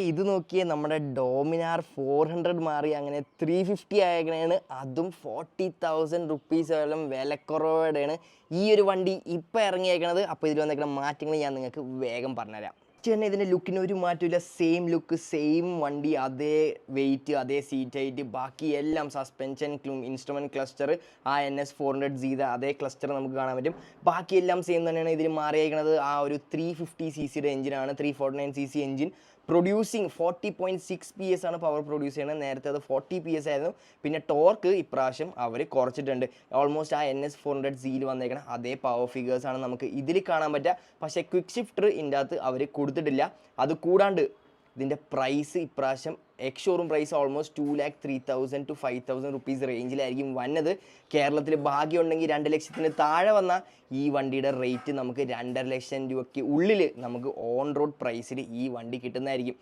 ഇത് നോക്കിയേ, നമ്മുടെ ഡോമിനാർ 400 മാറി അങ്ങനെ 350 ആയേക്കണേണ്. അതും 40,000 റുപ്പീസ് വിലക്കുറവോടെയാണ് ഈ ഒരു വണ്ടി ഇപ്പം ഇറങ്ങിയേക്കണത്. അപ്പോൾ ഇതിൽ വന്നേക്കുന്ന മാറ്റങ്ങൾ ഞാൻ നിങ്ങൾക്ക് വേഗം പറഞ്ഞുതരാം. തന്നെ ഇതിൻ്റെ ലുക്കിന് ഒരു മാറ്റമില്ല, സെയിം ലുക്ക്, സെയിം വണ്ടി, അതേ വെയിറ്റ്, അതേ സീറ്റ് ഹൈറ്റ്, ബാക്കി എല്ലാം സസ്പെൻഷൻ, ഇൻസ്ട്രുമെൻറ്റ് ക്ലസ്റ്റർ, ആ NS400Z അതേ ക്ലസ്റ്റർ നമുക്ക് കാണാൻ പറ്റും. ബാക്കിയെല്ലാം സെയിം തന്നെയാണ്. ഇതിൽ മാറിയേക്കുന്നത് ആ ഒരു 350cc എഞ്ചിനാണ്. 349cc എഞ്ചിൻ പ്രൊഡ്യൂസിങ് 40.6 PS ആണ് പവർ പ്രൊഡ്യൂസ് ചെയ്യുന്നത്. നേരത്തെ അത് 40 PS ആയിരുന്നു. പിന്നെ ടോർക്ക് ഇപ്രാവശ്യം അവർ കുറച്ചിട്ടുണ്ട്. ഓൾമോസ്റ്റ് ആ NS400Z വന്നേക്കണം അതേ പവർ ഫിഗേഴ്സാണ് നമുക്ക് ഇതിൽ കാണാൻ പറ്റുക. പക്ഷേ ക്വിക്ക് ഷിഫ്റ്റർ ഇതിൻ്റെ അകത്ത് അവർ കൊടുത്തിട്ടില്ല. അത് കൂടാണ്ട് ഇതിൻ്റെ പ്രൈസ് ഇപ്രാവശ്യം showroom price almost 2,03,000 to 5,000 rupees റേഞ്ചിലായിരിക്കും വന്നത്. കേരളത്തിൽ ഭാഗ്യമുണ്ടെങ്കിൽ 2 ലക്ഷത്തിന് താഴെ വന്ന ഈ വണ്ടിയുടെ റേറ്റ് നമുക്ക് 2.5 ലക്ഷം രൂപയ്ക്ക് ഉള്ളിൽ നമുക്ക് ഓൺ റോഡ് പ്രൈസിൽ ഈ വണ്ടി കിട്ടുന്നതായിരിക്കും.